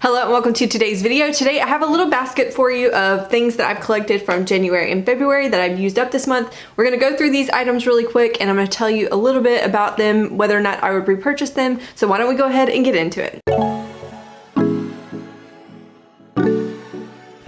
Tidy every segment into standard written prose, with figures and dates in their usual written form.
Hello and welcome to today's video. Today I have a little basket for you of things that I've collected from January and February that I've used up this month. We're going to go through these items really quick and I'm going to tell you a little bit about them, whether or not I would repurchase them. So why don't we go ahead and get into it.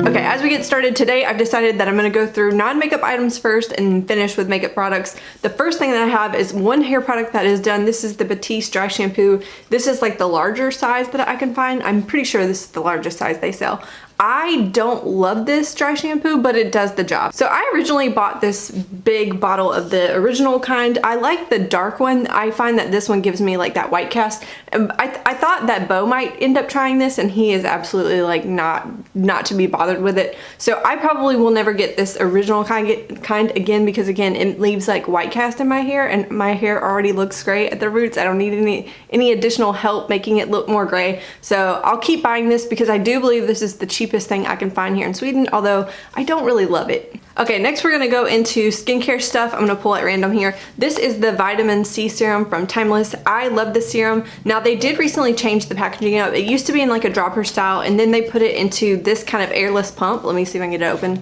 Okay, as we get started today, I've decided that I'm going to go through non-makeup items first and finish with makeup products. The first thing that I have is one hair product that is done. This is the Batiste dry shampoo. This is like the larger size that I can find. I'm pretty sure this is the largest size they sell. I don't love this dry shampoo, but it does the job. So I originally bought this big bottle of the original kind. I like the dark one. I find that this one gives me like that white cast. I thought that Beau might end up trying this and he is absolutely like not to be bothered with it. So I probably will never get this original kind again because again, it leaves like white cast in my hair and my hair already looks gray at the roots. I don't need any additional help making it look more gray. So I'll keep buying this because I do believe this is the cheapest thing I can find here in Sweden, although I don't really love it. Okay, next we're gonna go into skincare stuff. I'm gonna pull at random here. This is the vitamin C serum from Timeless. I love this serum. Now they did recently change the packaging up. It used to be in like a dropper style and then they put it into this kind of airless pump. Let me see if I can get it open.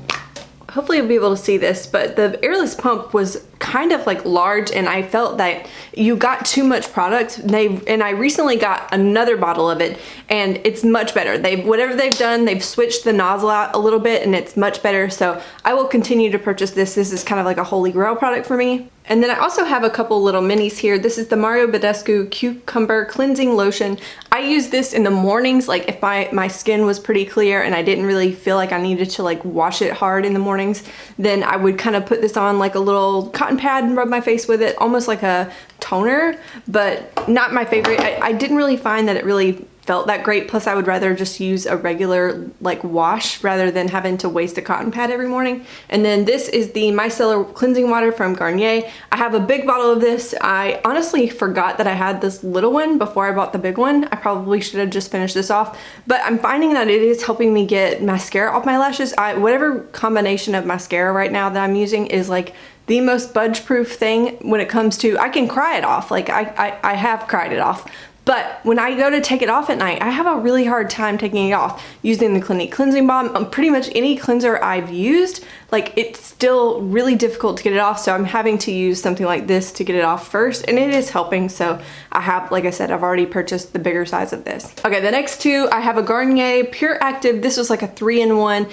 Hopefully you'll be able to see this, but the airless pump was kind of like large and I felt that you got too much product. And I recently got another bottle of it and it's much better. Whatever they've done, they've switched the nozzle out a little bit and it's much better. So I will continue to purchase this. This is kind of like a holy grail product for me. And then I also have a couple little minis here. This is the Badescu Cucumber Cleansing Lotion. I use this in the mornings, like if my skin was pretty clear and I didn't really feel like I needed to like wash it hard in the mornings, then I would kind of put this on like a little cotton pad and rub my face with it, almost like a toner, but not my favorite. I didn't really find that it really felt that great. Plus I would rather just use a regular like wash rather than having to waste a cotton pad every morning. And then this is the Micellar Cleansing Water from Garnier. I have a big bottle of this. I honestly forgot that I had this little one before I bought the big one. I probably should have just finished this off, but I'm finding that it is helping me get mascara off my lashes. Whatever combination of mascara right now that I'm using is like the most budge proof thing when it comes to, I can cry it off. Like I have cried it off. But when I go to take it off at night, I have a really hard time taking it off. Using the Clinique Cleansing Balm, pretty much any cleanser I've used, like it's still really difficult to get it off. So I'm having to use something like this to get it off first and it is helping. So I have, like I said, I've already purchased the bigger size of this. Okay, the next two, I have a Garnier Pure Active. This was like a 3-in-1.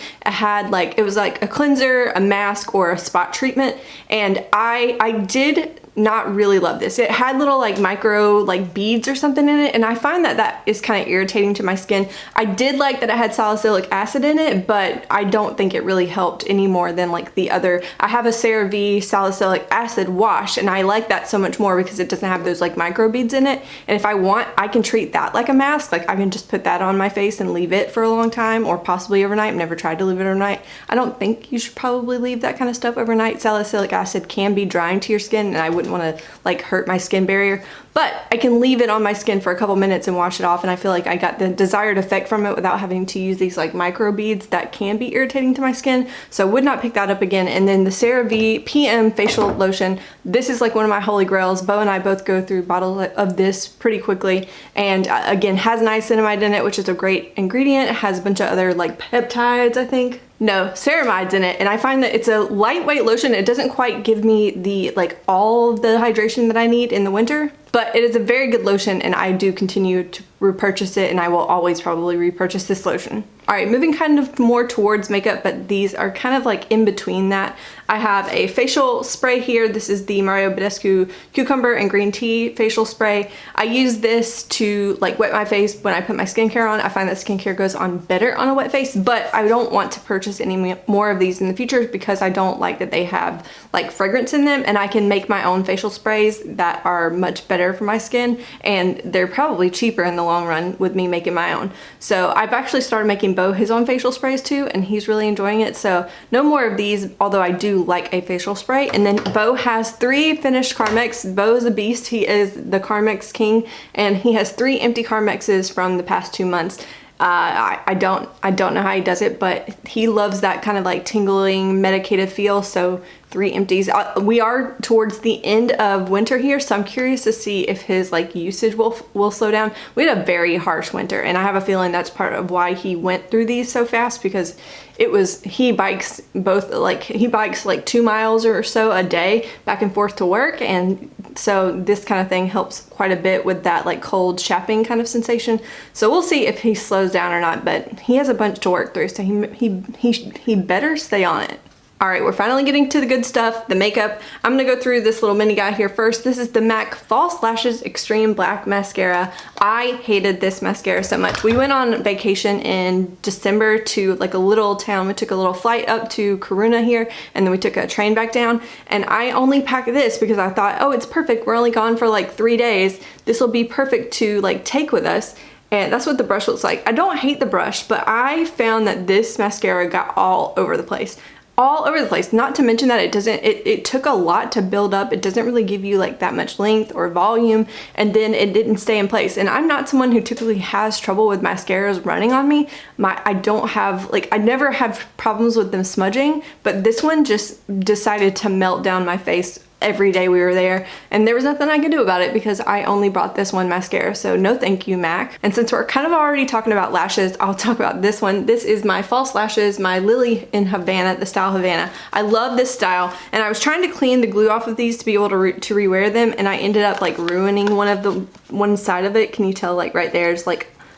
It was like a cleanser, a mask, or a spot treatment. And I did not really love this. It had little like micro like beads or something in it and I find that that is kind of irritating to my skin. I did like that it had salicylic acid in it, but I don't think it really helped any more than like the other. I have a CeraVe salicylic acid wash and I like that so much more because it doesn't have those like micro beads in it, and if I want I can treat that like a mask. Like I can just put that on my face and leave it for a long time or possibly overnight. I've never tried to leave it overnight. I don't think you should probably leave that kind of stuff overnight. Salicylic acid can be drying to your skin and I wouldn't want to like hurt my skin barrier, but I can leave it on my skin for a couple minutes and wash it off and I feel like I got the desired effect from it without having to use these like micro beads that can be irritating to my skin. So I would not pick that up again. And then the SarahVPM facial lotion. This is like one of my holy grails. Beau and I both go through bottles of this pretty quickly and again has niacinamide in it, which is a great ingredient. It has a bunch of other like peptides, I think. No, ceramides in it, and I find that it's a lightweight lotion. It doesn't quite give me the like all the hydration that I need in the winter, but it is a very good lotion and I do continue to repurchase it and I will always probably repurchase this lotion. All right, moving kind of more towards makeup, but these are kind of like in between that. I have a facial spray here. This is the Badescu Cucumber and Green Tea facial spray. I use this to like wet my face when I put my skincare on. I find that skincare goes on better on a wet face, but I don't want to purchase any more of these in the future because I don't like that they have like fragrance in them, and I can make my own facial sprays that are much better for my skin and they're probably cheaper in the long run with me making my own. So I've actually started making Beau his own facial sprays too and he's really enjoying it. So no more of these, although I do like a facial spray. And then Beau has 3 finished Carmex. Beau is a beast. He is the Carmex king and he has 3 empty Carmexes from the past 2 months. I don't know how he does it, but he loves that kind of like tingling medicated feel. So 3 empties. We are towards the end of winter here, so I'm curious to see if his like usage will slow down. We had a very harsh winter, and I have a feeling that's part of why he went through these so fast, because he bikes like 2 miles or so a day back and forth to work, and so this kind of thing helps quite a bit with that like cold chapping kind of sensation. So we'll see if he slows down or not, but he has a bunch to work through, so he better stay on it. All right, we're finally getting to the good stuff, the makeup. I'm gonna go through this little mini guy here first. This is the MAC False Lashes Extreme Black Mascara. I hated this mascara so much. We went on vacation in December to like a little town. We took a little flight up to Corunna here, and then we took a train back down. And I only packed this because I thought, oh, it's perfect. We're only gone for like 3 days. This will be perfect to like take with us. And that's what the brush looks like. I don't hate the brush, but I found that this mascara got all over the place. All over the place. Not to mention that it took a lot to build up. It doesn't really give you like that much length or volume, and then it didn't stay in place. And I'm not someone who typically has trouble with mascaras running on me. I never have problems with them smudging, but this one just decided to melt down my face every day we were there, and there was nothing I could do about it because I only brought this one mascara, so no thank you, MAC. And since we're kind of already talking about lashes, I'll talk about this one. This is my false lashes, my Lily in Havana, the style Havana. I love this style, and I was trying to clean the glue off of these to be able to rewear them, and I ended up like ruining one side of it. Can you tell, like right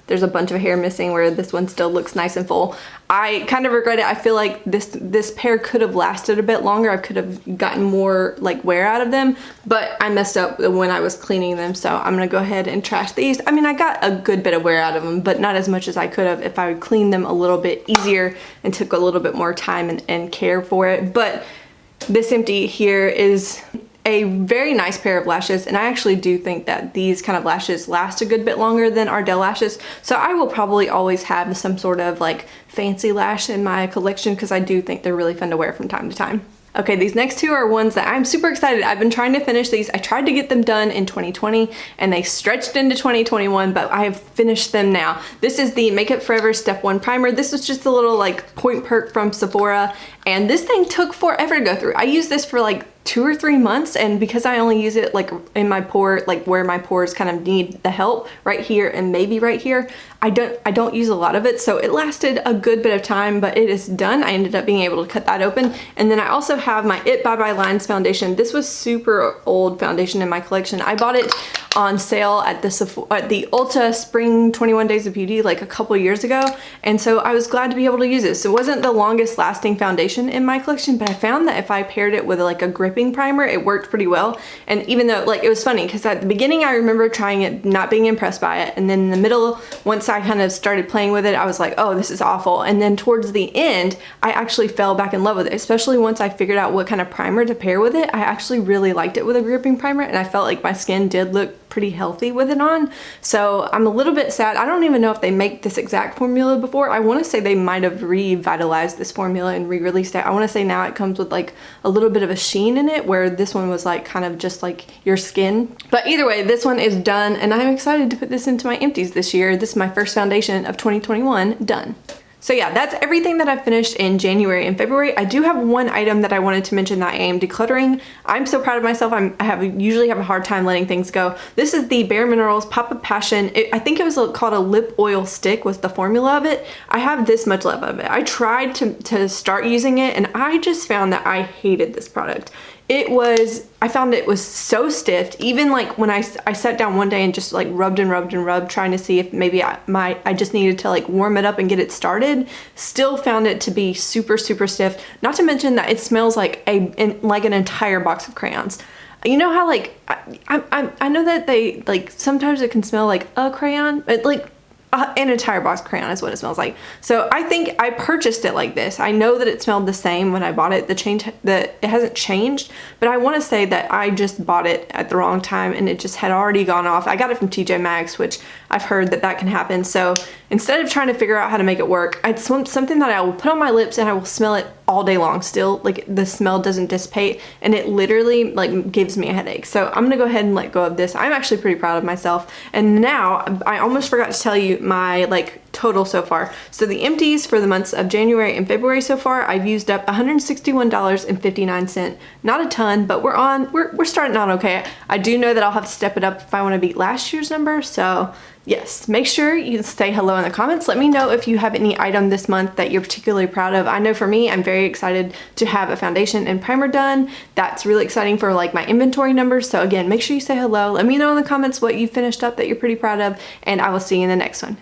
there's a bunch of hair missing where this one still looks nice and full. I kind of regret it. I feel like this pair could have lasted a bit longer. I could have gotten more like wear out of them, but I messed up when I was cleaning them, so I'm gonna go ahead and trash these. I mean, I got a good bit of wear out of them, but not as much as I could have if I would clean them a little bit easier and took a little bit more time and care for it. But this empty here is a very nice pair of lashes, and I actually do think that these kind of lashes last a good bit longer than Ardell lashes, so I will probably always have some sort of like fancy lash in my collection because I do think they're really fun to wear from time to time. Okay, these next two are ones that I'm super excited. I've been trying to finish these. I tried to get them done in 2020 and they stretched into 2021, but I have finished them now. This is the Makeup Forever Step 1 Primer. This was just a little like point perk from Sephora, and this thing took forever to go through. I used this for like 2 or 3 months, and because I only use it like in my pore, like where my pores kind of need the help, right here and maybe right here, I don't use a lot of it, so it lasted a good bit of time, but it is done. I ended up being able to cut that open. And then I also have my It Bye Bye Lines foundation. This was super old foundation in my collection. I bought it on sale at the Ulta Spring 21 Days of Beauty like a couple years ago, and so I was glad to be able to use it. So it wasn't the longest lasting foundation in my collection, but I found that if I paired it with like a gripping primer, it worked pretty well. And even though like it was funny because at the beginning I remember trying it, not being impressed by it, and then in the middle, once I kind of started playing with it, I was like, oh, this is awful. And then towards the end, I actually fell back in love with it, especially once I figured out what kind of primer to pair with it. I actually really liked it with a gripping primer, and I felt like my skin did look pretty healthy with it on. So I'm a little bit sad. I don't even know if they make this exact formula before. I want to say they might have revitalized this formula and re-released it. I want to say now it comes with like a little bit of a sheen in it, where this one was like kind of just like your skin. But either way, this one is done, and I'm excited to put this into my empties this year. This is my first foundation of 2021 done. So yeah, that's everything that I've finished in January and February. I do have one item that I wanted to mention that I am decluttering. I'm so proud of myself. I usually have a hard time letting things go. This is the Bare Minerals Pop of Passion. I think it was called a lip oil stick was the formula of it. I have this much left of it. I tried to start using it, and I just found that I hated this product. I found it was so stiff. Even like when I sat down one day and just like rubbed and rubbed and rubbed, trying to see if maybe I just needed to like warm it up and get it started, still found it to be super, super stiff. Not to mention that it smells like an entire box of crayons. You know how like, I know that they like, sometimes it can smell like a crayon, but like, an entire box of crayon is what it smells like. So I think I purchased it like this. I know that it smelled the same when I bought it. It hasn't changed, but I want to say that I just bought it at the wrong time and it just had already gone off. I got it from TJ Maxx, which I've heard that can happen. So instead of trying to figure out how to make it work, it's something that I will put on my lips and I will smell it all day long still. Like the smell doesn't dissipate and it literally like gives me a headache. So I'm gonna go ahead and let go of this. I'm actually pretty proud of myself. And now I almost forgot to tell you my like total so far. So the empties for the months of January and February so far, I've used up $161.59. Not a ton, but we're starting out okay. I do know that I'll have to step it up if I want to beat last year's number. So yes, make sure you say hello in the comments. Let me know if you have any item this month that you're particularly proud of. I know for me, I'm very excited to have a foundation and primer done. That's really exciting for like my inventory numbers. So again, make sure you say hello. Let me know in the comments what you finished up that you're pretty proud of, and I will see you in the next one.